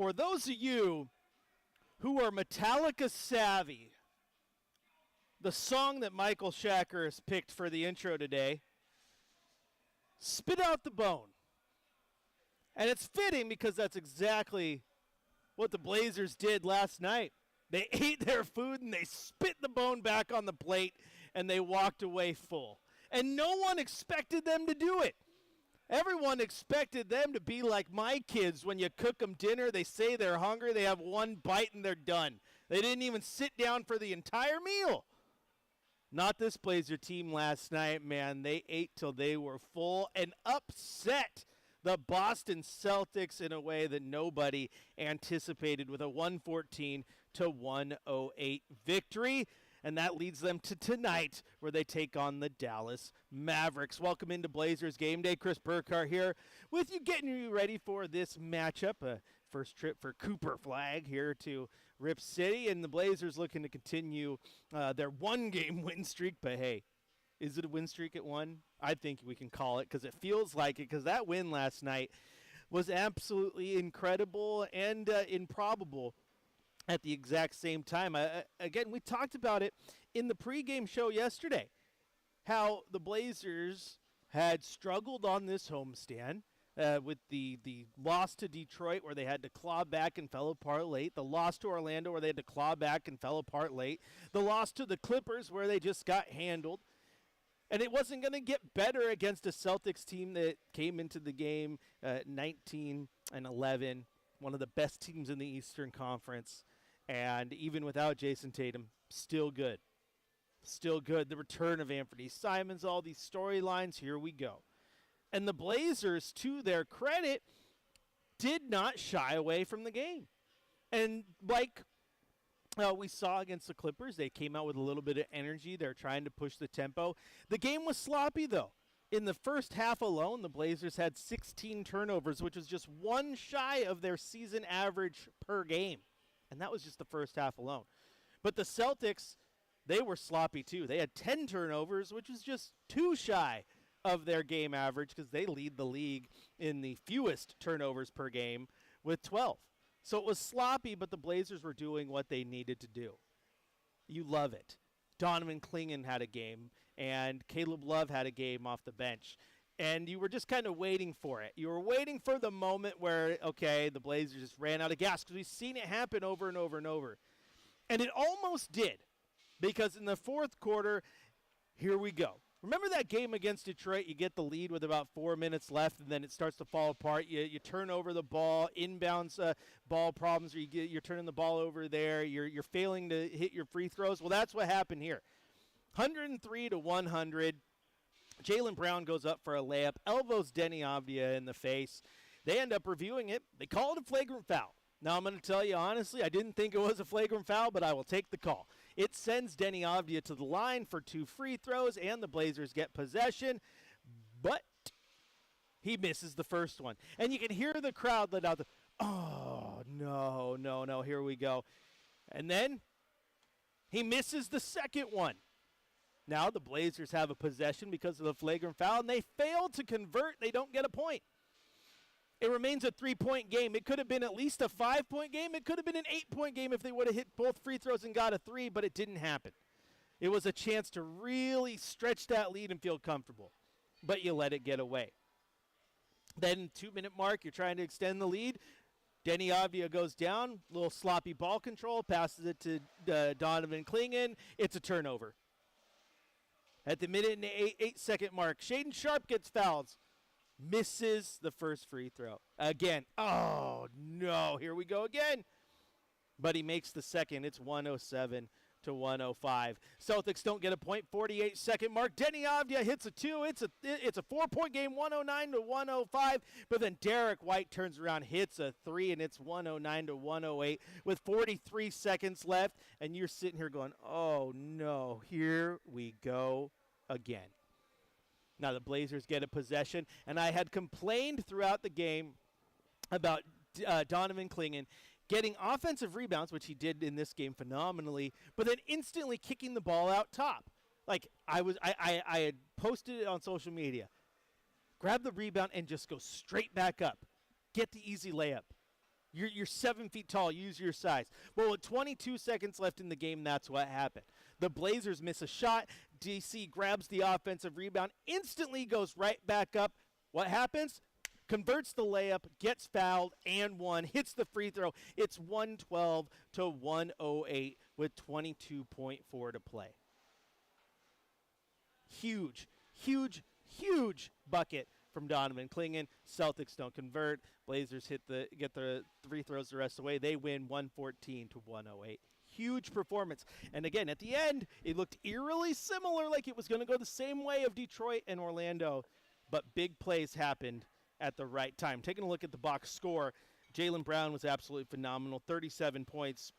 for those of you who are Metallica savvy, the song that Michael Shacker has picked for the intro today, Spit Out the Bone. And it's fitting because that's exactly what the Blazers did last night. They ate their food and they spit the bone back on the plate and they walked away full. And no one expected them to do it. Everyone expected them to be like my kids. When you cook them dinner, they say they're hungry, they have one bite and they're done. They didn't even sit down for the entire meal. Not this Blazer team last night, man. They ate till they were full and upset the Boston Celtics in a way that nobody anticipated with a 114-108 victory. And that leads them to tonight, where they take on the Dallas Mavericks. Welcome into Blazers Game Day. Chris Burkhardt here with you, getting you ready for this matchup. First trip for Cooper Flag here to Rip City, and the Blazers looking to continue their one-game win streak. But, hey, is it a win streak at one? I think we can call it because it feels like it, because that win last night was absolutely incredible and improbable at the exact same time. Again, we talked about it in the pregame show yesterday, how the Blazers had struggled on this homestand with the loss to Detroit, where they had to claw back and fell apart late, the loss to Orlando, where they had to claw back and fell apart late, the loss to the Clippers, where they just got handled. And it wasn't going to get better against a Celtics team that came into the game 19-11, one of the best teams in the Eastern Conference. And even without Jason Tatum, still good. Still good. The return of Anthony Simons, all these storylines, here we go. And the Blazers, to their credit, did not shy away from the game. And like we saw against the Clippers, they came out with a little bit of energy. They're trying to push the tempo. The game was sloppy, though. In the first half alone, the Blazers had 16 turnovers, which was just one shy of their season average per game. And that was just the first half alone. But the Celtics, they were sloppy too. They had 10 turnovers, which was just too shy of their game average, because they lead the league in the fewest turnovers per game with 12. So it was sloppy, but the Blazers were doing what they needed to do. You love it. Donovan Clingan had a game, and Caleb Love had a game off the bench. And you were just kind of waiting for it. You were waiting for the moment where, okay, the Blazers just ran out of gas, because we've seen it happen over and over and over. And it almost did, because in the fourth quarter, here we go. Remember that game against Detroit? You get the lead with about 4 minutes left, and then it starts to fall apart. You turn over the ball, inbounds ball problems, or you're turning the ball over there. You're failing to hit your free throws. Well, that's what happened here. 103-100. Jaylen Brown goes up for a layup, elbows Deni Avdija in the face. They end up reviewing it. They call it a flagrant foul. Now, I'm going to tell you honestly, I didn't think it was a flagrant foul, but I will take the call. It sends Deni Avdija to the line for 2 free throws, and the Blazers get possession, but he misses the first one. And you can hear the crowd let out oh, no, here we go. And then he misses the second one. Now the Blazers have a possession because of the flagrant foul, and they fail to convert. They don't get a point. It remains a 3-point game. It could have been at least a 5-point game. It could have been an 8-point game if they would have hit both free throws and got a 3, but it didn't happen. It was a chance to really stretch that lead and feel comfortable, but you let it get away. Then 2-minute mark, you're trying to extend the lead. Deni Avdija goes down, little sloppy ball control, passes it to Donovan Clingan. It's a turnover. At the minute and 8-second mark, Shaedon Sharpe gets fouled. Misses the first free throw. Again. Oh, no. Here we go again. But he makes the second. It's 107-105. Celtics don't get a point. 48-second mark. Deni Avdija hits a 2. It's a 4-point game, 109-105. But then Derek White turns around, hits a 3, and it's 109-108 with 43 seconds left. And you're sitting here going, oh, no, here we go again. Now the Blazers get a possession, and I had complained throughout the game about Donovan Clingan getting offensive rebounds, which he did in this game phenomenally, but then instantly kicking the ball out top. Like I had posted it on social media. Grab the rebound and just go straight back up. Get the easy layup. You're 7 feet tall. Use your size. Well, with 22 seconds left in the game, that's what happened. The Blazers miss a shot. DC grabs the offensive rebound, instantly goes right back up. What happens? Converts the layup, gets fouled, and one. Hits the free throw. It's 112 to 108 with 22.4 to play. Huge, huge, huge bucket from Donovan Clingan. Celtics don't convert. Blazers get the free throws the rest of the way. They win 114 to 108. Huge performance. And again, at the end, it looked eerily similar, like it was going to go the same way of Detroit and Orlando, but big plays happened at the right time. Taking a look at the box score, Jaylen Brown was absolutely phenomenal. 37 points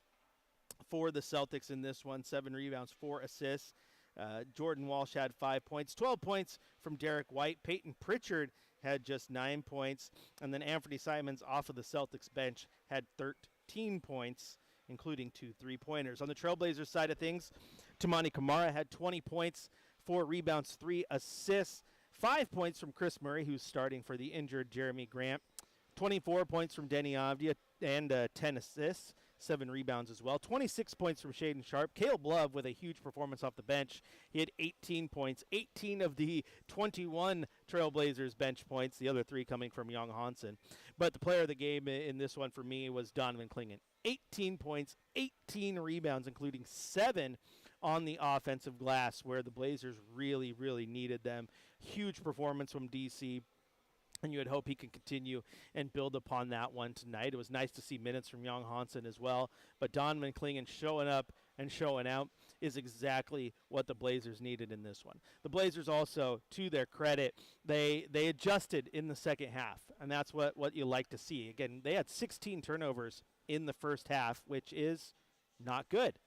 for the Celtics in this one, 7 rebounds, 4 assists. Jordan Walsh had 5 points, 12 points from Derek White. Peyton Pritchard had just 9 points. And then Anthony Simons off of the Celtics bench had 13 points, including 2 3-pointers. On the Trailblazers side of things, Tamani Kamara had 20 points, 4 rebounds, 3 assists. 5 points from Chris Murray, who's starting for the injured Jeremy Grant. 24 points from Denny Avdia and 10 assists. 7 rebounds as well. 26 points from Shaden Sharp. Caleb Love with a huge performance off the bench. He had 18 points, 18 of the 21 Trailblazers bench points, the other 3 coming from Young Hansen. But the player of the game in this one for me was Donovan Clingan. 18 points, 18 rebounds, including 7 on the offensive glass, where the Blazers really, really needed them. Huge performance from DC, and you would hope he can continue and build upon that one tonight. It was nice to see minutes from Young Hansen as well, but Donovan Clingan showing up and showing out is exactly what the Blazers needed in this one. The Blazers also, to their credit, they adjusted in the second half, and that's what you like to see. Again, they had 16 turnovers in the first half, which is not good,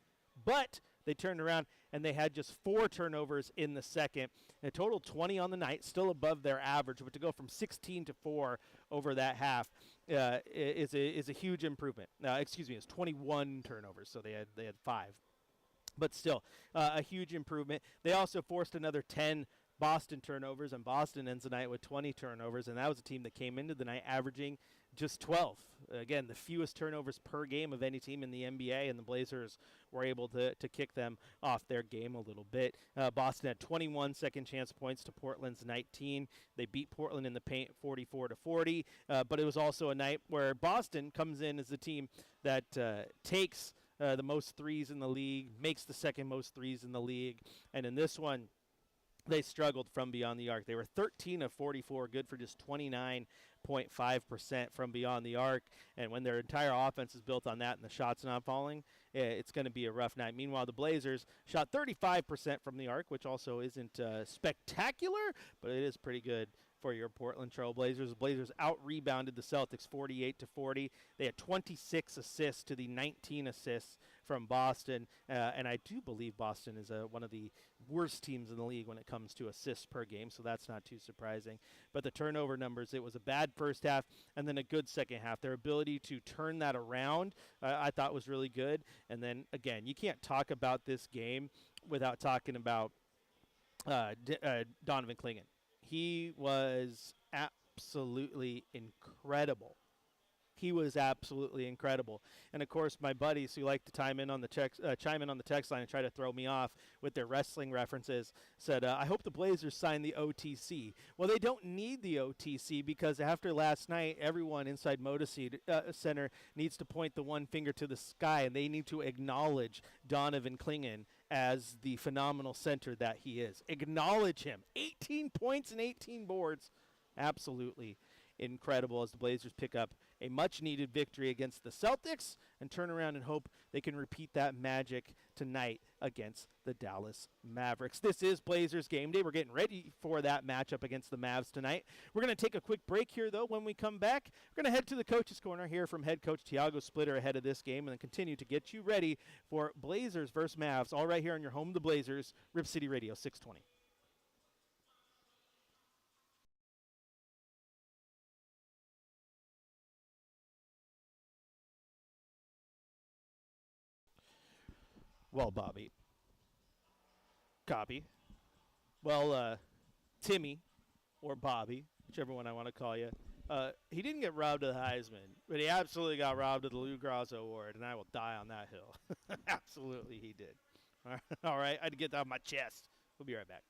but they turned around and they had just 4 turnovers in the second. A total 20 on the night, still above their average, but to go from 16 to 4 over that half is a huge improvement. It's 21 turnovers, so they had 5, but still a huge improvement. They also forced another 10 Boston turnovers, and Boston ends the night with 20 turnovers, and that was a team that came into the night averaging just 12. Again, the fewest turnovers per game of any team in the NBA, and the Blazers were able to kick them off their game a little bit. Boston had 21 second chance points to Portland's 19. They beat Portland in the paint 44-40, but it was also a night where Boston comes in as the team that takes the most threes in the league, makes the second most threes in the league, and in this one, they struggled from beyond the arc. They were 13 of 44, good for just 29.5% from beyond the arc. And when their entire offense is built on that and the shots not falling, it's going to be a rough night. Meanwhile, the Blazers shot 35% from the arc, which also isn't spectacular, but it is pretty good for your Portland Trail Blazers. The Blazers out-rebounded the Celtics 48-40. They had 26 assists to the 19 assists from Boston, and I do believe Boston is one of the worst teams in the league when it comes to assists per game, so that's not too surprising. But the turnover numbers, it was a bad first half and then a good second half. Their ability to turn that around, I thought was really good. And then, again, you can't talk about this game without talking about Donovan Clingan. He was absolutely incredible. He was absolutely incredible. And of course, my buddies who like to chime in on the text line and try to throw me off with their wrestling references said, I hope the Blazers sign the OTC. Well, they don't need the OTC because after last night, everyone inside Moda Center needs to point the one finger to the sky, and they need to acknowledge Donovan Clingan as the phenomenal center that he is. Acknowledge him. 18 points and 18 boards. Absolutely incredible as the Blazers pick up a much-needed victory against the Celtics and turn around and hope they can repeat that magic tonight against the Dallas Mavericks. This is Blazers Game Day. We're getting ready for that matchup against the Mavs tonight. We're going to take a quick break here, though. When we come back, we're going to head to the Coach's Corner, hear from head coach Tiago Splitter ahead of this game, and then continue to get you ready for Blazers versus Mavs, all right here on your home, the Blazers, Rip City Radio 620. Well, Bobby. Copy. Well, Timmy, or Bobby, whichever one I want to call you. He didn't get robbed of the Heisman, but he absolutely got robbed of the Lou Grosso Award, and I will die on that hill. Absolutely, he did. All right, I had to get that off my chest. We'll be right back.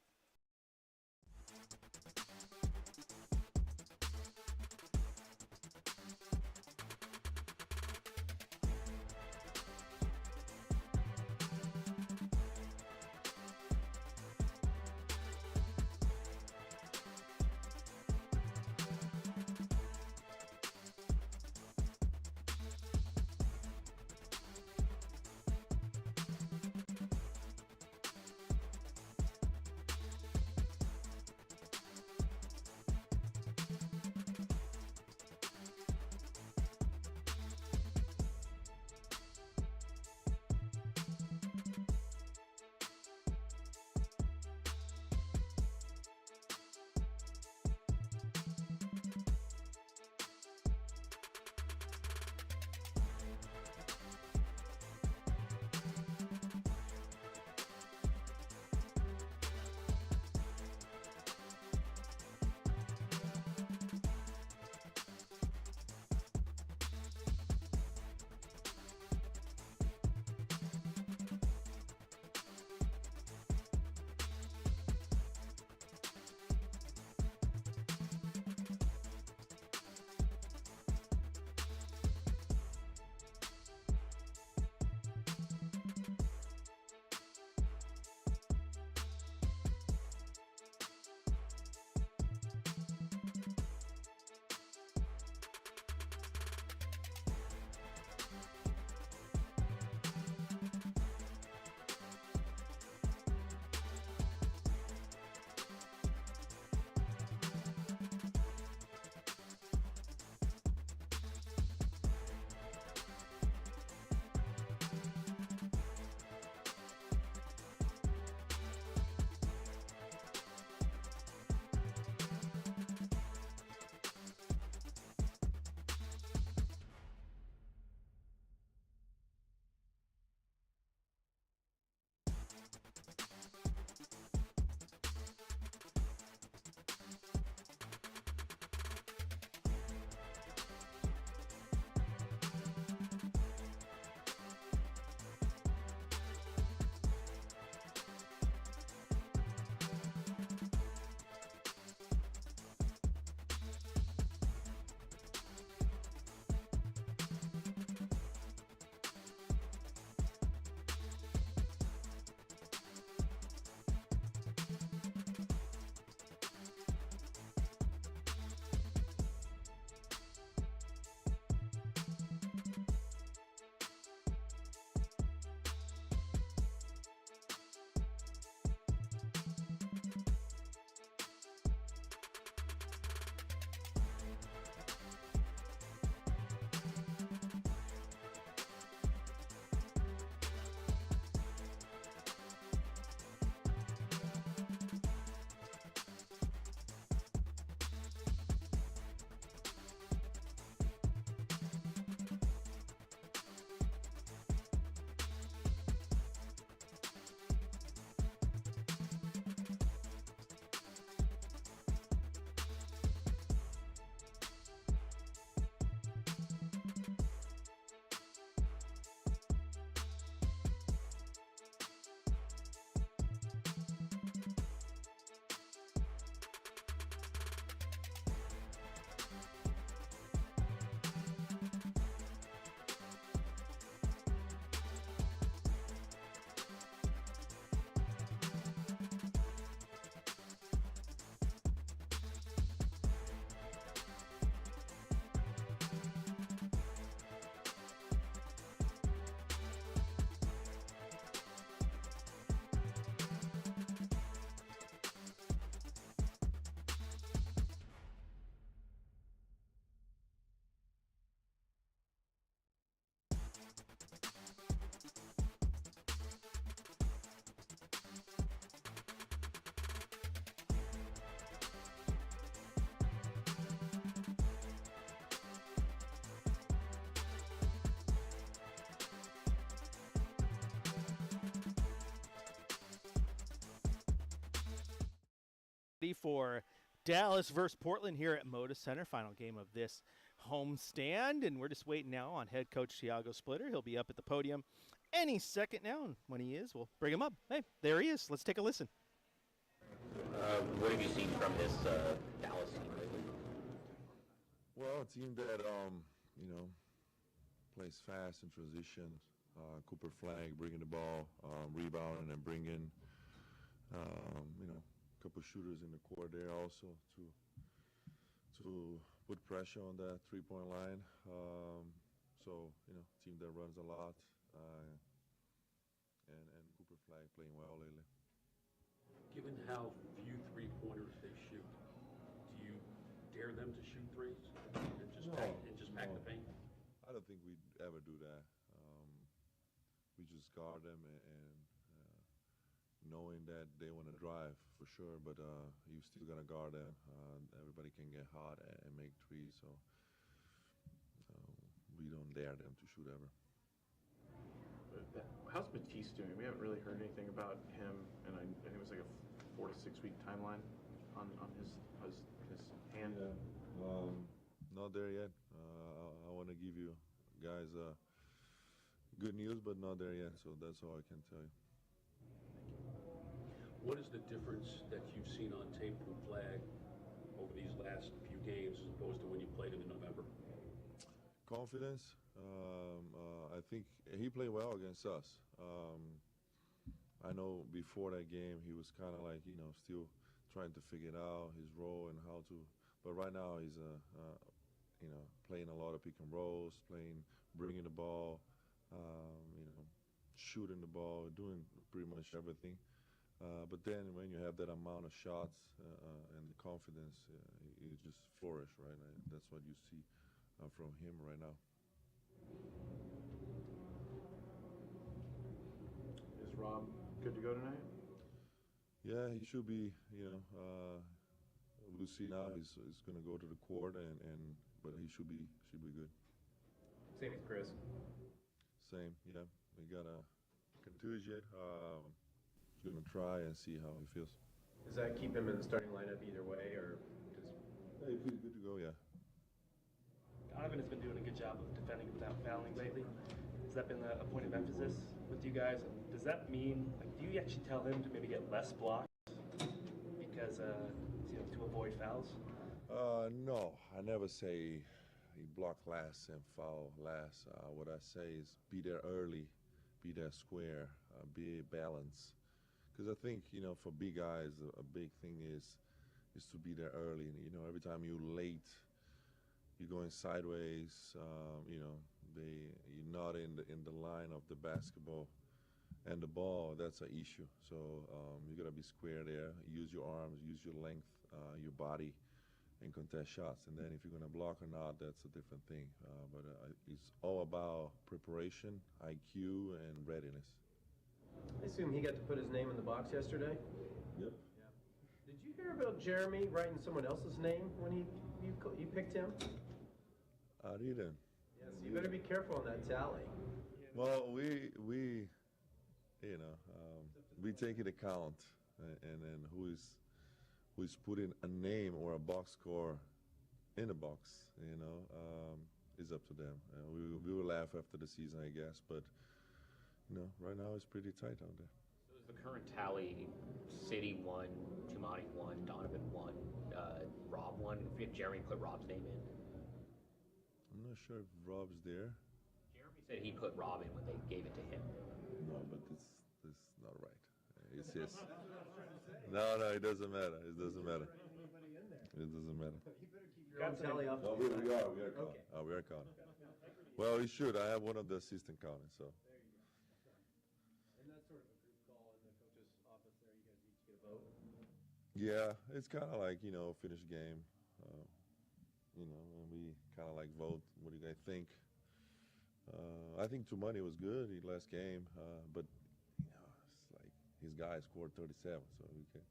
For Dallas versus Portland here at Moda Center, final game of this homestand, and we're just waiting now on head coach Thiago Splitter. He'll be up at the podium any second now, and when he is, we'll bring him up. Hey, there he is. Let's take a listen. What have you seen from this Dallas team lately? Well, a team that plays fast in transition. Cooper Flag bringing the ball, rebounding and bringing a couple shooters in the court there also to put pressure on that three-point line. Team that runs a lot, and Cooper Flag playing well lately. Given how few three-pointers they shoot, do you dare them to shoot threes and just pack the paint? I don't think we'd ever do that. We just guard them and knowing that they want to drive for sure, but you still gonna guard them. Everybody can get hot and make threes, so we don't dare them to shoot ever. How's Matisse doing? We haven't really heard anything about him, and I think it was like a 4 to 6 week timeline on his hand. Yeah. Not there yet. I want to give you guys good news, but not there yet. So that's all I can tell you. What is the difference that you've seen on tape from Flag over these last few games as opposed to when you played him in November? Confidence. I think he played well against us. I know before that game he was kind of like, still trying to figure out his role and how to. But right now he's, playing a lot of pick and rolls, bringing the ball, shooting the ball, doing pretty much everything. But then when you have that amount of shots and the confidence, you just flourish, right? That's what you see from him right now. Is Rob good to go tonight? Yeah, he should be. We'll see now. He's going to go to the court, but he should be good. Same as Chris. Same, yeah. We got a contusion. He's going to try and see how he feels. Does that keep him in the starting lineup either way, or Yeah, he feels good to go. Yeah. Donovan has been doing a good job of defending without fouling lately. Has that been a point of emphasis with you guys? And does that mean, do you actually tell him to maybe get less blocks because, to avoid fouls? No, I never say you block last and foul last. What I say is be there early, be there square, be balanced. Because I think, for big guys, a big thing is to be there early. Every time you're late, you're going sideways. You're not in the line of the basketball and the ball. That's an issue. So you gotta be square there. Use your arms, use your length, your body, and contest shots. And then if you're gonna block or not, that's a different thing. But it's all about preparation, IQ, and readiness. I assume he got to put his name in the box yesterday? Yep. Yeah. Did you hear about Jeremy writing someone else's name when you picked him? I didn't. Yes, you better be careful on that tally. Well, we take into account, and then who's putting a name or a box score in the box, is up to them. We will laugh after the season, I guess, but right now it's pretty tight out there. So is the current tally City 1, Tumani 1, Donovan 1, Rob 1? If Jeremy put Rob's name in? I'm not sure if Rob's there. Jeremy said he put Rob in when they gave it to him. No, but this is not right. It's just no, it doesn't matter. It doesn't matter. It doesn't matter. Your own tally off. No, we are counting. Okay. We are counting. Well, you should. I have one of the assistant counting, so. And that's sort of a group call in the coach's office there. You guys each get a vote? Yeah, it's kind of like, finish game. And we kind of like vote. What do you guys think? I think Tumani was good in last game, but it's like his guy scored 37, so we can.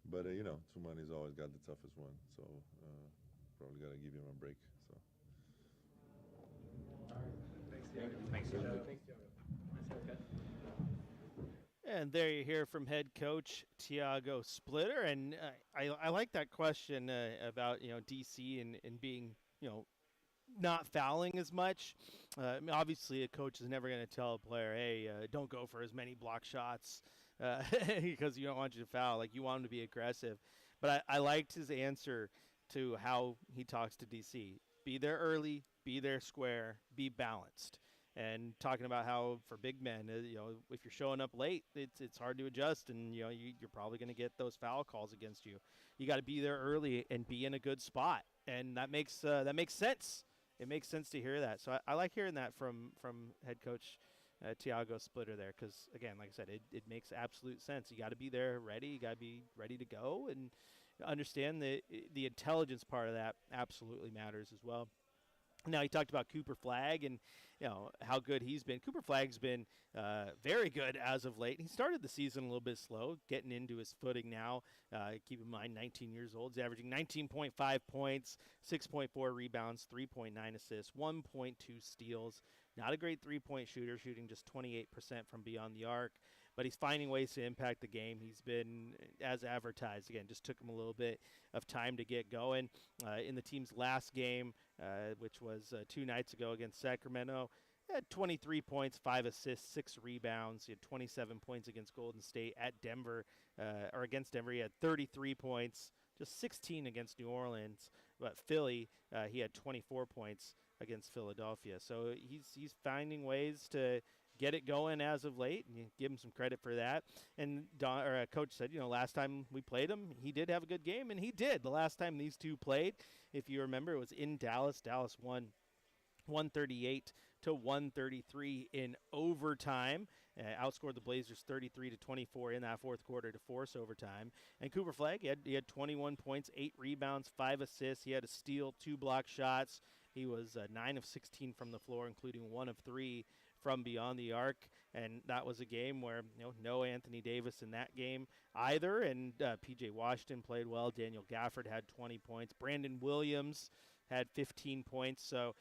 But Tumani's always got the toughest one, so probably got to give him a break. So. All right. Thanks, Diego. Thanks, Diego. Thanks, Diego. Nice haircut. And there you hear from head coach Tiago Splitter, and I like that question about DC and being not fouling as much. I mean, obviously, a coach is never going to tell a player, hey, don't go for as many block shots because you don't want you to foul. Like, you want him to be aggressive. But I liked his answer to how he talks to DC. Be there early, be there square, be balanced. And talking about how for big men, if you're showing up late, it's hard to adjust, and you're probably going to get those foul calls against you. You got to be there early and be in a good spot, and that makes sense. It makes sense to hear that. So I like hearing that from head coach Tiago Splitter there, because again, like I said, it makes absolute sense. You got to be there ready. You got to be ready to go, and understand the intelligence part of that absolutely matters as well. Now, he talked about Cooper Flagg and how good he's been. Cooper Flagg's been very good as of late. He started the season a little bit slow, getting into his footing now. Keep in mind, 19 years old. He's averaging 19.5 points, 6.4 rebounds, 3.9 assists, 1.2 steals. Not a great three-point shooter, shooting just 28% from beyond the arc. But he's finding ways to impact the game. He's been, as advertised, again, just took him a little bit of time to get going. In the team's last game, which was 2 nights ago against Sacramento, he had 23 points, 5 assists, 6 rebounds. He had 27 points against Golden State at Denver, or against Denver. He had 33 points, just 16 against New Orleans. But Philly, he had 24 points against Philadelphia. So he's finding ways to get it going as of late, and you give him some credit for that. And Coach said, last time we played him, he did have a good game, and he did. The last time these two played, if you remember, it was in Dallas. Dallas won 138-133 in overtime. Outscored the Blazers 33-24 in that fourth quarter to force overtime. And Cooper Flagg, he had 21 points, 8 rebounds, 5 assists. He had a steal, 2 block shots. He was 9 of 16 from the floor, including 1 of 3 from beyond the arc, and that was a game where no Anthony Davis in that game either, and P.J. Washington played well. Daniel Gafford had 20 points. Brandon Williams had 15 points. So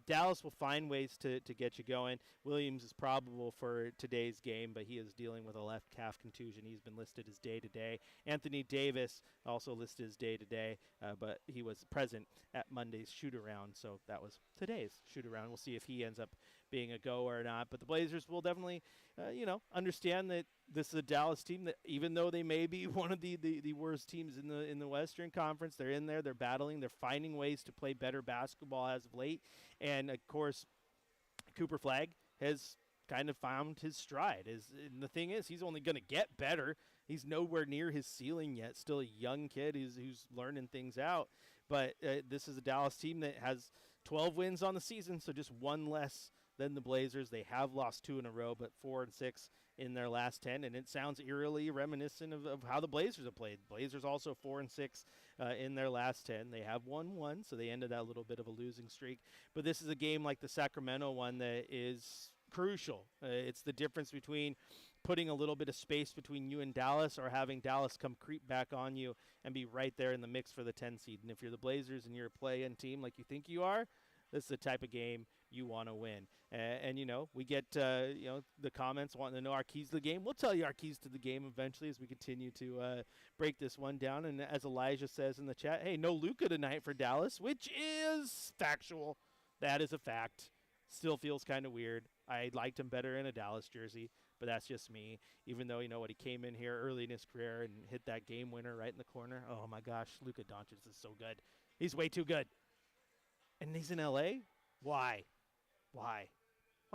Dallas will find ways to get you going. Williams is probable for today's game, but he is dealing with a left calf contusion. He's been listed as day-to-day. Anthony Davis also listed as day-to-day, but he was present at Monday's shoot-around, so that was today's shoot-around. We'll see if he ends up being a go or not. But the Blazers will definitely, understand that this is a Dallas team that, even though they may be one of the worst teams in the Western Conference, they're in there, they're battling, they're finding ways to play better basketball as of late. And of course, Cooper Flagg has kind of found his stride. And the thing is, he's only going to get better. He's nowhere near his ceiling yet. Still a young kid who's learning things out. But this is a Dallas team that has 12 wins on the season, so just one less than the Blazers. They have lost 2 in a row, but 4-6 in their last 10, and it sounds eerily reminiscent of how the Blazers have played. Blazers also 4-6 in their last 10. They have won 1, so they ended that little bit of a losing streak. But this is a game like the Sacramento one that is crucial. It's the difference between putting a little bit of space between you and Dallas, or having Dallas come creep back on you and be right there in the mix for the 10 seed. And if you're the Blazers and you're a play-in team like you think you are, this is the type of game you want to win. And we get, the comments wanting to know our keys to the game. We'll tell you our keys to the game eventually as we continue to break this one down. And as Elijah says in the chat, hey, no Luka tonight for Dallas, which is factual. That is a fact. Still feels kind of weird. I liked him better in a Dallas jersey, but that's just me. Even though, he came in here early in his career and hit that game winner right in the corner. Oh, my gosh, Luka Doncic is so good. He's way too good. And he's in L.A.? Why? Why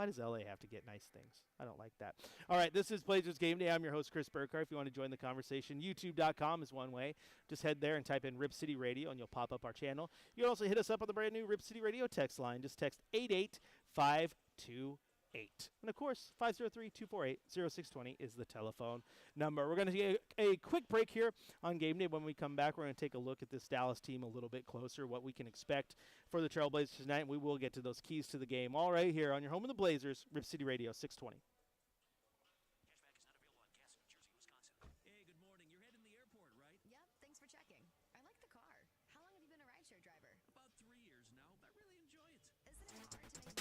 does L.A. have to get nice things? I don't like that. All right, this is Blazers Game Day. I'm your host, Chris Burkhardt. If you want to join the conversation, youtube.com is one way. Just head there and type in Rip City Radio, and you'll pop up our channel. You can also hit us up on the brand new Rip City Radio text line. Just text 88528. And, of course, 503-248-0620 is the telephone number. We're going to take a quick break here on Game Day. When we come back, we're going to take a look at this Dallas team a little bit closer, what we can expect for the Trailblazers tonight. We will get to those keys to the game all right here on your home of the Blazers, Rip City Radio 620. Hey, good morning. You're heading to the airport, right? Yep, thanks for checking. I like the car. How long have you been a rideshare driver? About 3 years now. I really enjoy it. Isn't it hard to make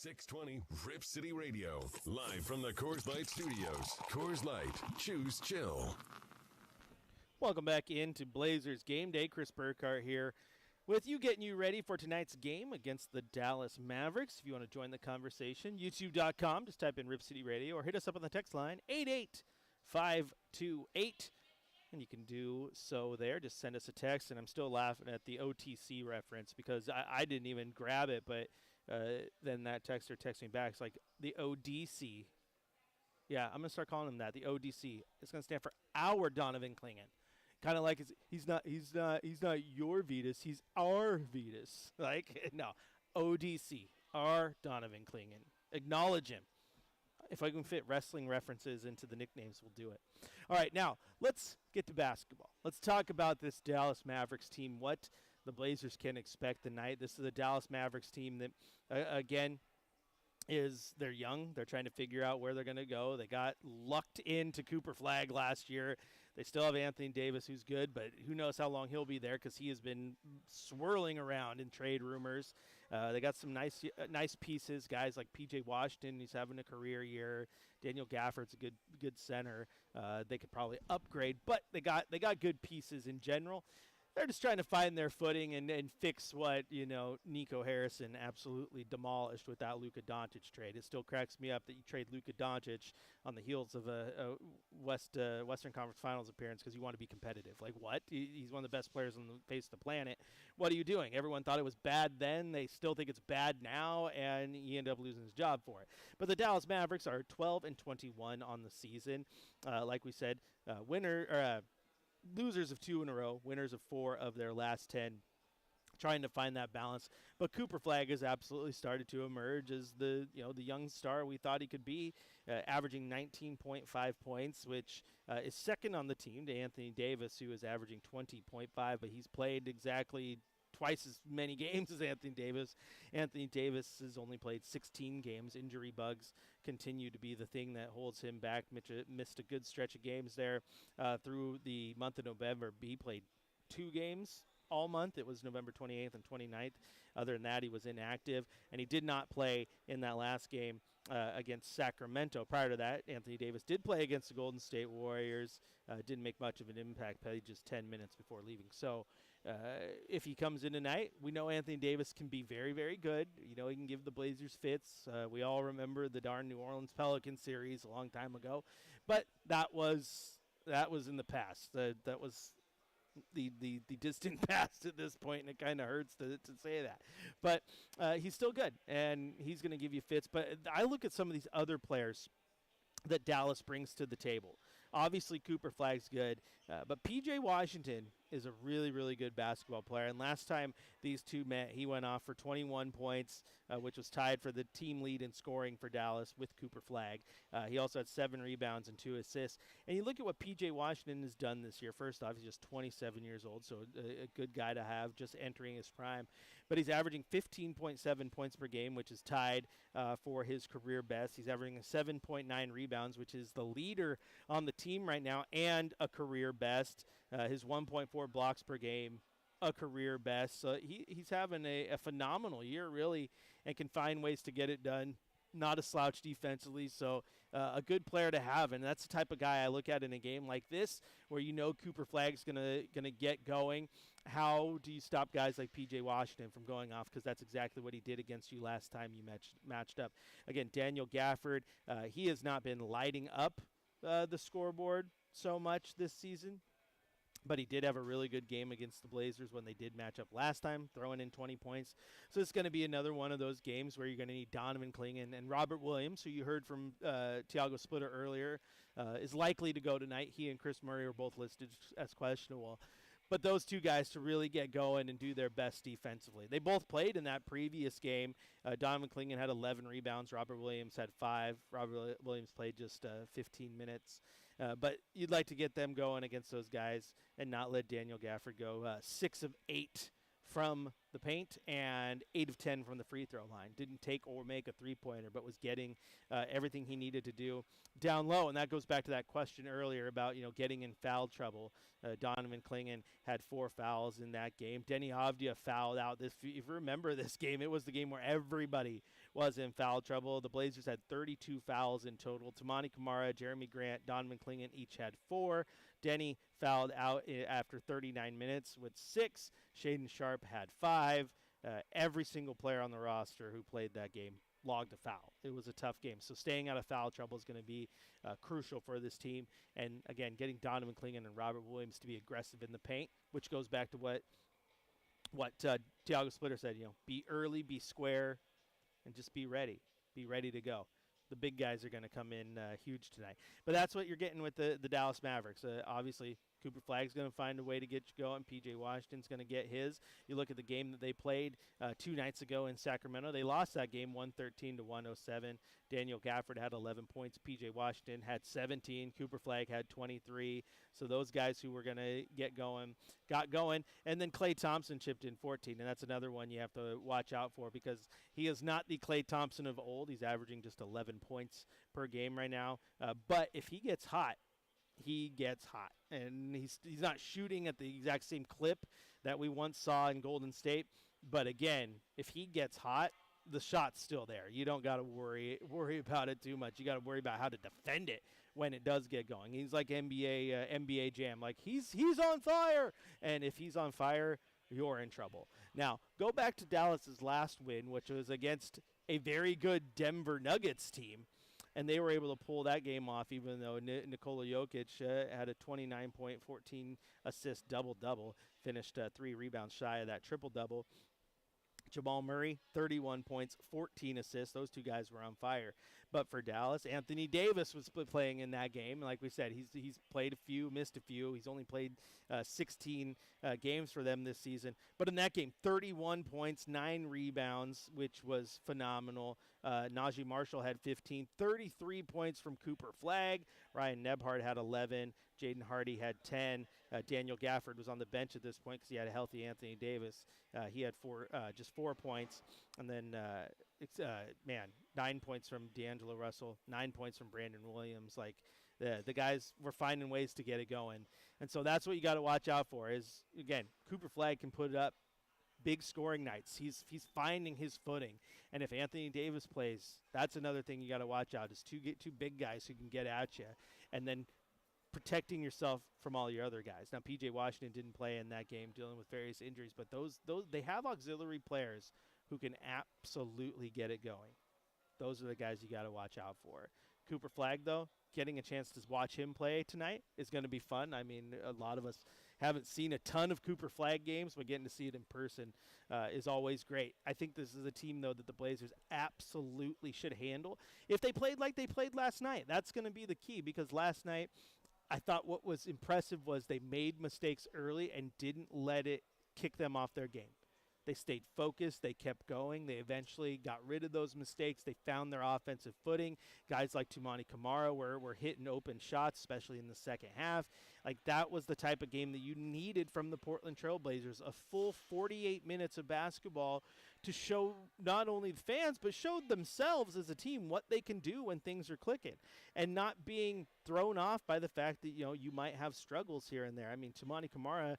620 Rip City Radio, live from the Coors Light Studios. Coors Light, choose chill. Welcome back into Blazers Game Day. Chris Burkhardt here with you, getting you ready for tonight's game against the Dallas Mavericks. If you want to join the conversation, youtube.com, just type in Rip City Radio or hit us up on the text line, 88528. And you can do so there. Just send us a text. And I'm still laughing at the OTC reference because I didn't even grab it, but then that texter texts me back. It's like the ODC. Yeah, I'm going to start calling him that, the ODC. It's going to stand for our Donovan Clingan. Kind of like he's not your Vetus, he's our Vetus. Like, no, ODC, our Donovan Clingan. Acknowledge him. If I can fit wrestling references into the nicknames, we'll do it. All right, now let's get to basketball. Let's talk about this Dallas Mavericks team, what the Blazers can expect tonight. This is the Dallas Mavericks team that, again, they're young. They're trying to figure out where they're going to go. They got lucked into Cooper Flagg last year. They still have Anthony Davis, who's good, but who knows how long he'll be there because he has been swirling around in trade rumors. They got some nice pieces, guys like P.J. Washington. He's having a career year. Daniel Gafford's a good center. They could probably upgrade, but they got good pieces in general. They're just trying to find their footing and fix what, Nico Harrison absolutely demolished with that Luka Doncic trade. It still cracks me up that you trade Luka Doncic on the heels of a Western Conference Finals appearance because you want to be competitive. Like, what? He's one of the best players on the face of the planet. What are you doing? Everyone thought it was bad then. They still think it's bad now, and he ended up losing his job for it. But the Dallas Mavericks are 12-21 on the season. Like we said, losers of 2 in a row, winners of 4 of their last 10, trying to find that balance. But Cooper Flagg has absolutely started to emerge as the young star we thought he could be, averaging 19.5 points, which is second on the team to Anthony Davis, who is averaging 20.5, but he's played exactly twice as many games as Anthony Davis. Anthony Davis has only played 16 games. Injury bugs continue to be the thing that holds him back. Missed a good stretch of games there through the month of November. He played 2 games all month. It was November 28th and 29th. Other than that, he was inactive, and he did not play in that last game against Sacramento. Prior to that, Anthony Davis did play against the Golden State Warriors. Didn't make much of an impact, played just 10 minutes before leaving. So if he comes in tonight, we know Anthony Davis can be very, very good. He can give the Blazers fits. We all remember the darn New Orleans Pelicans series a long time ago. But that was in the past. That was the distant past at this point, and it kind of hurts to say that. But he's still good, and he's going to give you fits. But I look at some of these other players that Dallas brings to the table. Obviously, Cooper Flagg's good, but P.J. Washington is a really, really good basketball player. And last time these two met, he went off for 21 points, which was tied for the team lead in scoring for Dallas with Cooper Flagg. He also had 7 rebounds and 2 assists. And you look at what P.J. Washington has done this year. First off, he's just 27 years old, so a good guy to have, just entering his prime. But he's averaging 15.7 points per game, which is tied for his career best. He's averaging 7.9 rebounds, which is the leader on the team right now, and a career best. His 1.4 blocks per game, a career best. So he's having a phenomenal year, really, and can find ways to get it done. Not a slouch defensively, so a good player to have. And that's the type of guy I look at in a game like this, where Cooper Flagg's gonna get going. How do you stop guys like P.J. Washington from going off? Because that's exactly what he did against you last time you matched up. Again, Daniel Gafford, he has not been lighting up the scoreboard so much this season, but he did have a really good game against the Blazers when they did match up last time, throwing in 20 points. So it's going to be another one of those games where you're going to need Donovan Clingan and Robert Williams, who you heard from Thiago Splitter earlier, is likely to go tonight. He and Chris Murray are both listed as questionable. But those two guys to really get going and do their best defensively. They both played in that previous game. Donovan Clingan had 11 rebounds. Robert Williams had 5. Robert Williams played just 15 minutes. But you'd like to get them going against those guys and not let Daniel Gafford go 6 of 8 from the paint and 8 of 10 from the free throw line. Didn't take or make a three-pointer, but was getting everything he needed to do down low. And that goes back to that question earlier about, getting in foul trouble. Donovan Clingan had 4 fouls in that game. Denny Avdia fouled out. If you remember this game, it was the game where everybody was in foul trouble. The Blazers had 32 fouls in total. Tamani Kamara, Jeremy Grant, Donovan Clingan each had 4. Denny fouled out after 39 minutes with 6. Shaden Sharp had 5. Every single player on the roster who played that game logged a foul. It was a tough game. So staying out of foul trouble is going to be crucial for this team. And, again, getting Donovan Clingan and Robert Williams to be aggressive in the paint, which goes back to what Thiago Splitter said, be early, be square, and just be ready. Be ready to go. The big guys are going to come in huge tonight. But that's what you're getting with the Dallas Mavericks. Obviously, Cooper Flagg's going to find a way to get you going. P.J. Washington's going to get his. You look at the game that they played 2 nights ago in Sacramento. They lost that game 113 to 107. Daniel Gafford had 11 points. P.J. Washington had 17. Cooper Flagg had 23. So those guys who were going to got going. And then Klay Thompson chipped in 14. And that's another one you have to watch out for because he is not the Klay Thompson of old. He's averaging just 11 points per game right now. But if he gets hot, he gets hot. And he's not shooting at the exact same clip that we once saw in Golden State. But again, if he gets hot, the shot's still there. You don't got to worry about it too much. You got to worry about how to defend it when it does get going. He's like NBA Jam. Like he's on fire. And if he's on fire, you're in trouble. Now, go back to Dallas's last win, which was against a very good Denver Nuggets team. And they were able to pull that game off, even though Nikola Jokic had a 29-point, 14-assist double-double, finished 3 rebounds shy of that triple-double. Jamal Murray, 31 points, 14 assists. Those two guys were on fire. But for Dallas, Anthony Davis was playing in that game. Like we said, he's played a few, missed a few. He's only played 16 games for them this season. But in that game, 31 points, 9 rebounds, which was phenomenal. Najee Marshall had 15, 33 points from Cooper Flagg. Ryan Nebhart had 11. Jaden Hardy had 10. Daniel Gafford was on the bench at this point because he had a healthy Anthony Davis. He had just 4 points. And then, 9 points from D'Angelo Russell, 9 points from Brandon Williams. Like, the guys were finding ways to get it going. And so that's what you got to watch out for is, again, Cooper Flagg can put it up. Big scoring nights. He's finding his footing. And if Anthony Davis plays, that's another thing you got to watch out is two big guys who can get at you. And then protecting yourself from all your other guys. Now, P.J. Washington didn't play in that game dealing with various injuries, but those they have auxiliary players who can absolutely get it going. Those are the guys you got to watch out for. Cooper Flagg, though, getting a chance to watch him play tonight is going to be fun. I mean, a lot of us haven't seen a ton of Cooper Flagg games, but getting to see it in person is always great. I think this is a team, though, that the Blazers absolutely should handle. If they played like they played last night, that's going to be the key because last night I thought what was impressive was they made mistakes early and didn't let it kick them off their game. They stayed focused. They kept going. They eventually got rid of those mistakes. They found their offensive footing. Guys like Tumani Kamara were hitting open shots, especially in the second half. Like, that was the type of game that you needed from the Portland Trail Blazers, a full 48 minutes of basketball to show not only the fans, but showed themselves as a team what they can do when things are clicking and not being thrown off by the fact that, you might have struggles here and there. I mean, Tumani Kamara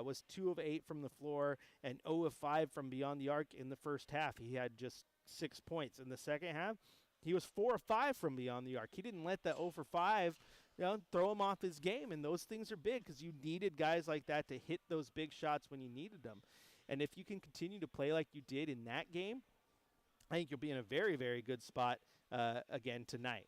was 2 of 8 from the floor and 0 of 5 from beyond the arc in the first half. He had just 6 points. In the second half, he was 4 of 5 from beyond the arc. He didn't let that 0 for 5 throw him off his game, and those things are big because you needed guys like that to hit those big shots when you needed them. And if you can continue to play like you did in that game, I think you'll be in a very, very good spot again tonight.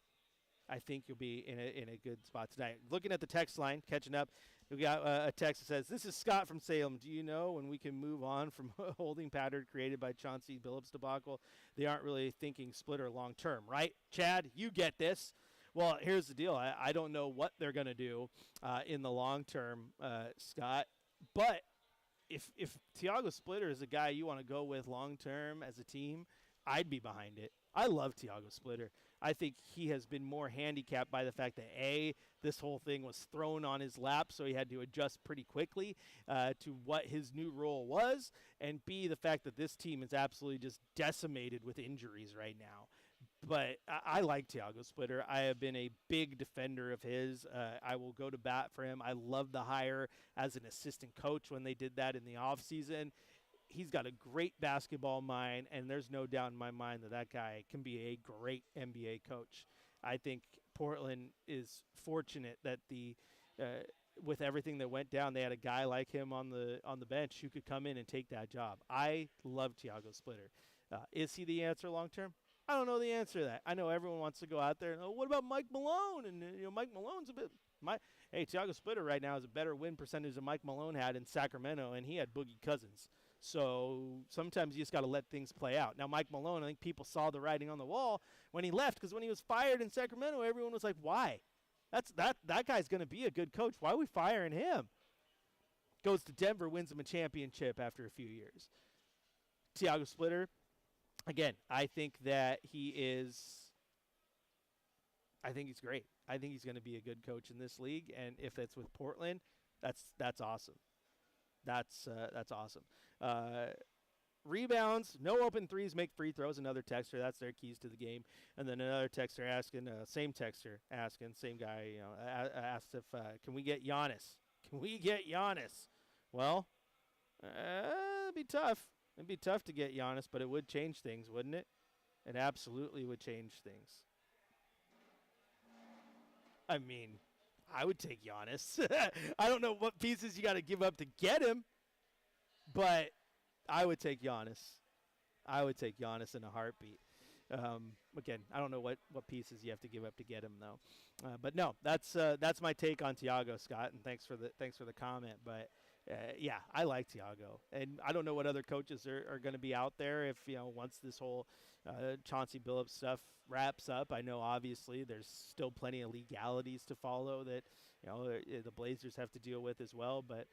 I think you'll be in a good spot tonight. Looking at the text line, catching up, we got a text that says, "This is Scott from Salem. Do you know when we can move on from a holding pattern created by Chauncey Billups debacle? They aren't really thinking Splitter long term, right? Chad, you get this." Well, here's the deal. I don't know what they're going to do in the long term, Scott. But if Thiago Splitter is a guy you want to go with long term as a team, I'd be behind it. I love Tiago Splitter. I think he has been more handicapped by the fact that this whole thing was thrown on his lap, so he had to adjust pretty quickly to what his new role was, and B, the fact that this team is absolutely just decimated with injuries right now. But I like Tiago Splitter. I have been a big defender of his. I will go to bat for him. I love the hire as an assistant coach when they did that in the offseason. He's got a great basketball mind, and there's no doubt in my mind that that guy can be a great NBA coach. I think Portland is fortunate that with everything that went down, they had a guy like him on the bench who could come in and take that job. I love Tiago Splitter. Is he the answer long term? I don't know the answer to that. I know everyone wants to go out there and, what about Mike Malone? And Mike Malone's Tiago Splitter right now has a better win percentage than Mike Malone had in Sacramento, and he had Boogie Cousins. So sometimes you just got to let things play out. Now, Mike Malone, I think people saw the writing on the wall when he left, because when he was fired in Sacramento, everyone was like, why? That guy's going to be a good coach. Why are we firing him? Goes to Denver, wins him a championship after a few years. Tiago Splitter, again, I think that he's great. I think he's going to be a good coach in this league, and if that's with Portland, that's awesome. That's awesome. Rebounds, no open threes, make free throws. Another texter, that's their keys to the game. And then another texter asking, same guy, asked if can we get Giannis? Can we get Giannis? Well, it'd be tough. It'd be tough to get Giannis, but it would change things, wouldn't it? It absolutely would change things. I mean, I would take Giannis. I don't know what pieces you got to give up to get him, but I would take Giannis. I would take Giannis in a heartbeat. Again, I don't know what pieces you have to give up to get him, though. But no, that's my take on Tiago, Scott, and thanks for the comment. But yeah, I like Tiago, and I don't know what other coaches are going to be out there if once this whole Chauncey Billups stuff wraps up. I know obviously there's still plenty of legalities to follow that the Blazers have to deal with as well. But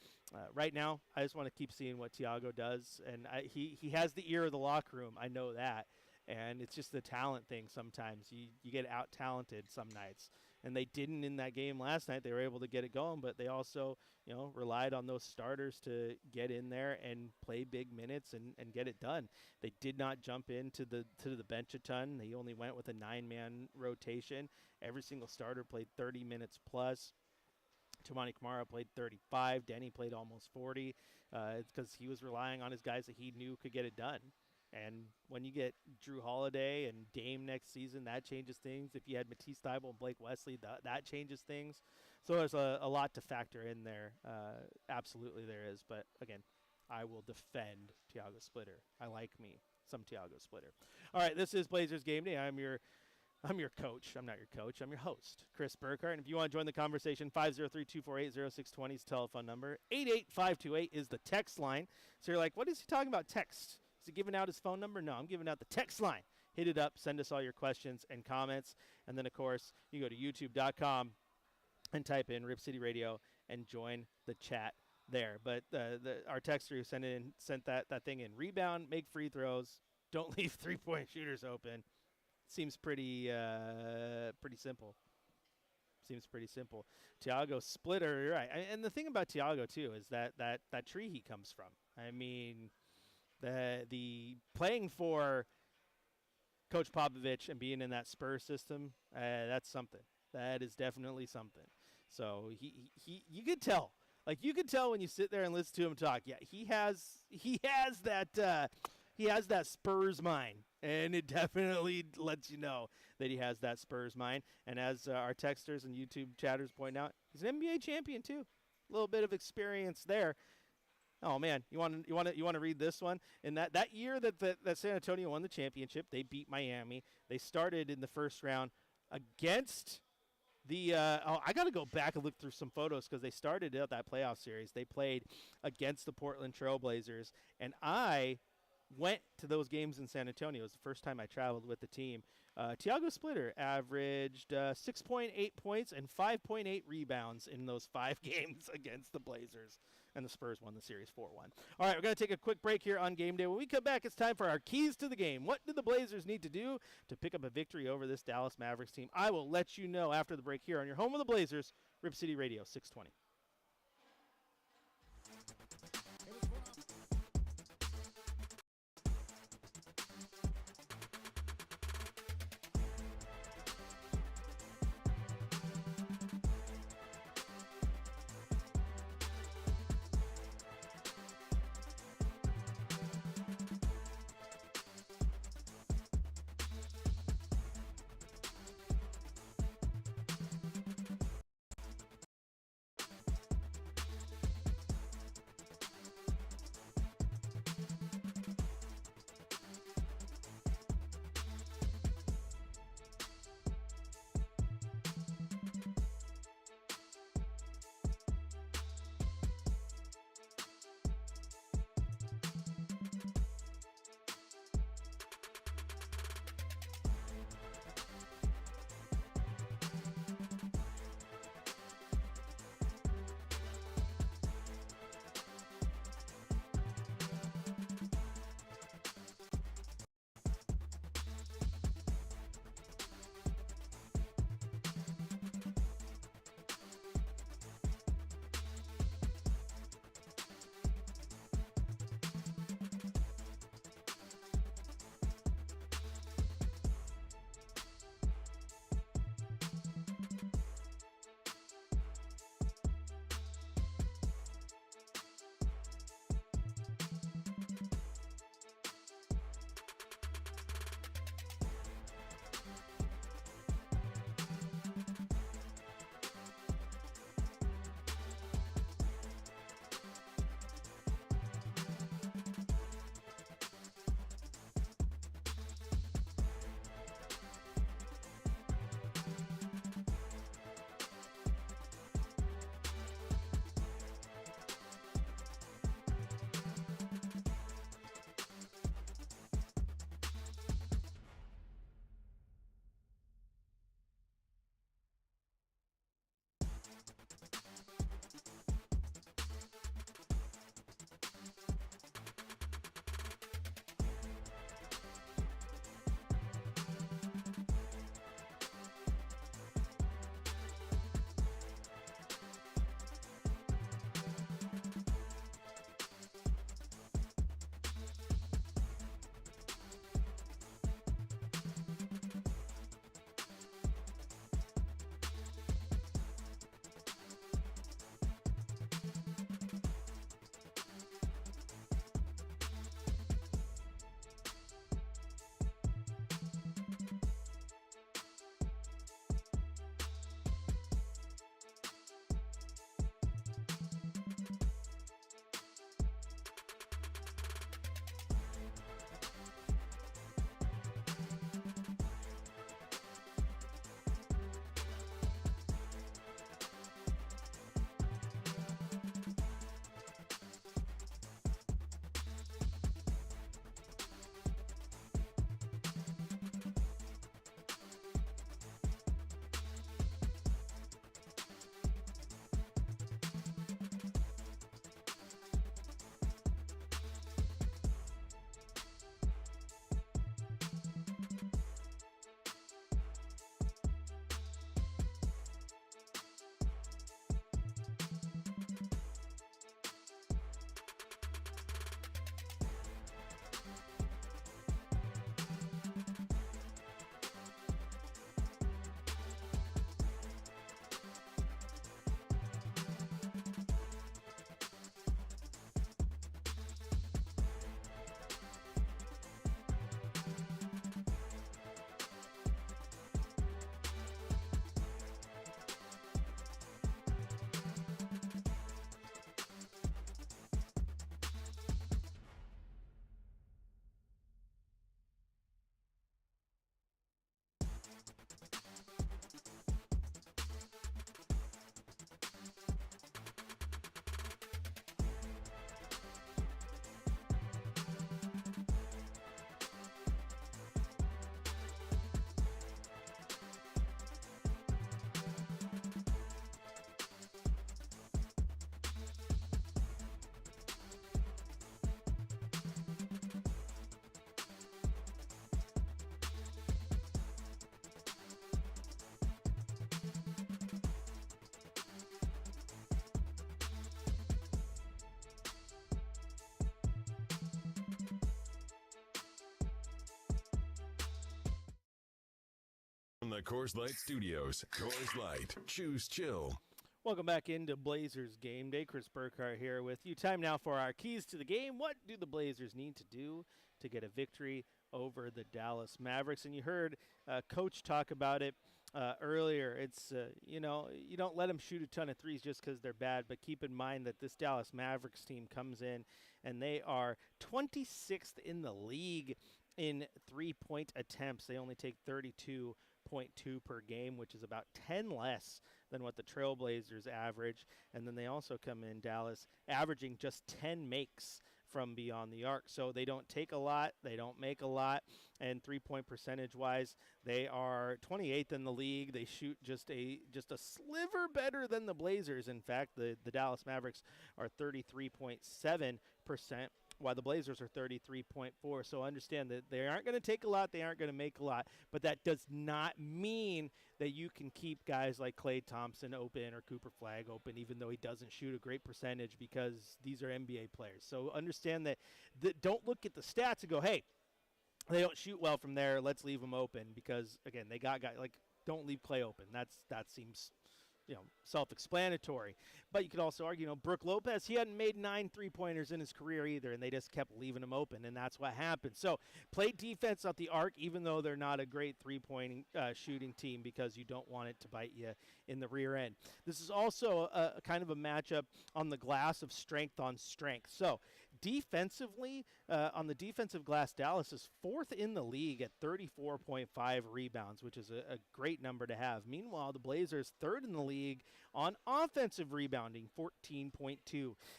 right now, I just want to keep seeing what Tiago does, and he has the ear of the locker room. I know that, and it's just the talent thing. Sometimes you get out talented some nights. And they didn't in that game last night. They were able to get it going, but they also, relied on those starters to get in there and play big minutes and get it done. They did not jump into the bench a ton. They only went with a 9-man rotation. Every single starter played 30 minutes plus. Toumani Camara played 35. Denny played almost 40. It's because he was relying on his guys that he knew could get it done. And when you get Drew Holiday and Dame next season, that changes things. If you had Matisse Thybulle and Blake Wesley, that changes things. So there's a lot to factor in there. Absolutely there is. But, again, I will defend Tiago Splitter. I like me some Tiago Splitter. All right, this is Blazers Game Day. I'm your coach. I'm not your coach. I'm your host, Chris Burkhardt. And if you want to join the conversation, 503-248-0620 is the telephone number. 88528 is the text line. So you're like, what is he talking about text? Is he giving out his phone number? No, I'm giving out the text line. Hit it up. Send us all your questions and comments. And then, of course, you go to youtube.com and type in Rip City Radio and join the chat there. But our texter who sent that thing in. Rebound, make free throws, don't leave three-point shooters open. Seems pretty simple. Seems pretty simple. Tiago Splitter, you're right. And the thing about Tiago, too, is that tree he comes from. I mean, the playing for Coach Popovich and being in that Spurs system, that's something. That is definitely something. So you could tell. Like, you could tell when you sit there and listen to him talk. Yeah, he has that Spurs mind, and it definitely lets you know that he has that Spurs mind. And as our texters and YouTube chatters point out, he's an NBA champion too. A little bit of experience there. Oh man, you want to read this one? In that year that San Antonio won the championship, they beat Miami. They started in the first round against the. I got to go back and look through some photos because they started out that playoff series. They played against the Portland Trailblazers, and I went to those games in San Antonio. It was the first time I traveled with the team. Tiago Splitter averaged 6.8 points and 5.8 rebounds in those 5 games against the Blazers. and the Spurs won the series 4-1. All right, we're going to take a quick break here on Game Day. When we come back, it's time for our keys to the game. What do the Blazers need to do to pick up a victory over this Dallas Mavericks team? I will let you know after the break here on your home of the Blazers, Rip City Radio 620. the Coors Light Studios. Coors Light. Choose chill. Welcome back into Blazers Game Day. Chris Burkhardt here with you. Time now for our keys to the game. What do the Blazers need to do to get a victory over the Dallas Mavericks? And you heard Coach talk about it earlier. It's, you don't let them shoot a ton of threes just because they're bad, but keep in mind that this Dallas Mavericks team comes in and they are 26th in the league in three-point attempts. They only take 32.2 per game, which is about 10 less than what the Trailblazers average. And then they also come in, Dallas, averaging just 10 makes from beyond the arc. So they don't take a lot, they don't make a lot, and three-point percentage-wise, they are 28th in the league. They shoot just a sliver better than the Blazers. In fact, the Dallas Mavericks are 33.7%, while the Blazers are 33.4. So understand that they aren't going to take a lot, they aren't going to make a lot, but that does not mean that you can keep guys like Klay Thompson open or Cooper Flagg open, even though he doesn't shoot a great percentage, because these are NBA players. So understand that don't look at the stats and go, hey, they don't shoot well from there, let's leave them open, because, again, they got guys like, don't leave Klay open. That seems self-explanatory. But you could also argue, Brook Lopez, he hadn't made 9 3-pointers in his career either, and they just kept leaving him open, and that's what happened. So play defense at the arc, even though they're not a great three-point shooting team, because you don't want it to bite you in the rear end. This is also a kind of a matchup on the glass of strength on strength. So defensively, on the defensive glass, Dallas is 4th in the league at 34.5 rebounds, which is a great number to have. Meanwhile, the Blazers 3rd in the league on offensive rebounding, 14.2.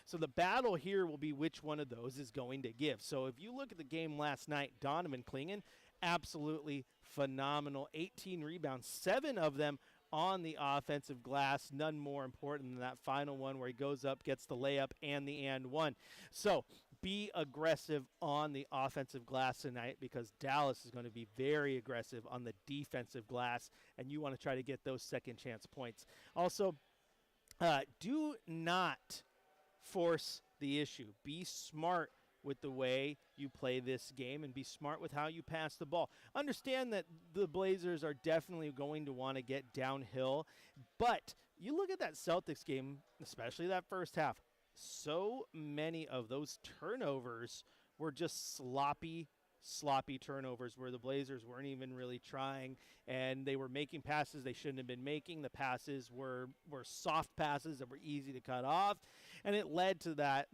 So the battle here will be which one of those is going to give. So if you look at the game last night, Donovan Clingan, absolutely phenomenal. 18 rebounds, 7 of them on the offensive glass. None more important than that final one where he goes up, gets the layup, and the and one. So be aggressive on the offensive glass tonight, because Dallas is going to be very aggressive on the defensive glass, and you want to try to get those second chance points. Also, do not force the issue. Be smart with the way you play this game, and be smart with how you pass the ball. Understand that the Blazers are definitely going to want to get downhill, but you look at that Celtics game, especially that first half, so many of those turnovers were just sloppy turnovers where the Blazers weren't even really trying, and they were making passes they shouldn't have been making. The passes were soft passes that were easy to cut off, and it led to that,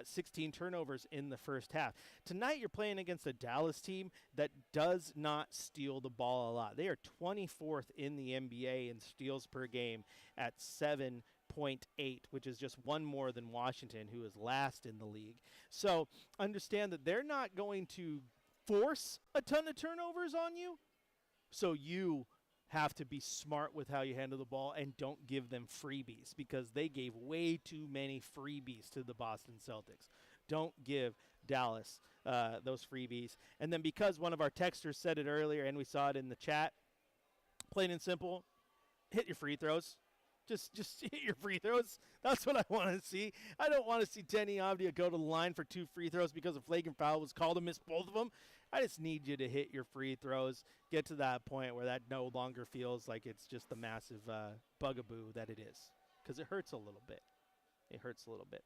16 turnovers in the first half. Tonight you're playing against a Dallas team that does not steal the ball a lot. They are 24th in the NBA in steals per game at 7.8, which is just one more than Washington, who is last in the league. So understand that they're not going to force a ton of turnovers on you, so you have to be smart with how you handle the ball and don't give them freebies, because they gave way too many freebies to the Boston Celtics. Don't give Dallas those freebies. And then, because one of our texters said it earlier and we saw it in the chat, plain and simple, hit your free throws. Just hit your free throws. That's what I want to see. I don't want to see Denny Avdia go to the line for 2 free throws because a flagrant foul was called and missed both of them. I just need you to hit your free throws, get to that point where that no longer feels like it's just the massive bugaboo that it is, because it hurts a little bit. It hurts a little bit.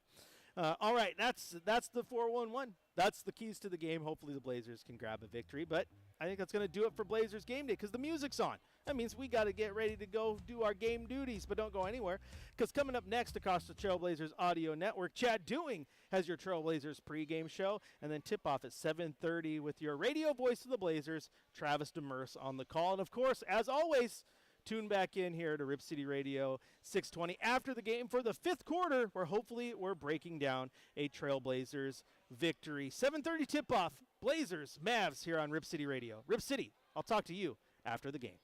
All right, that's the 4-1-1. That's the keys to the game. Hopefully the Blazers can grab a victory, but I think that's going to do it for Blazers Game Day, because the music's on. That means we got to get ready to go do our game duties, but don't go anywhere, because coming up next across the Trailblazers Audio Network, Chad Dewing has your Trailblazers pregame show, and then tip-off at 7:30 with your radio voice of the Blazers, Travis Demers, on the call. And, of course, as always, tune back in here to Rip City Radio 620 after the game for the 5th quarter, where hopefully we're breaking down a Trailblazers victory. 7:30 tip-off, Blazers, Mavs here on Rip City Radio. Rip City, I'll talk to you after the game.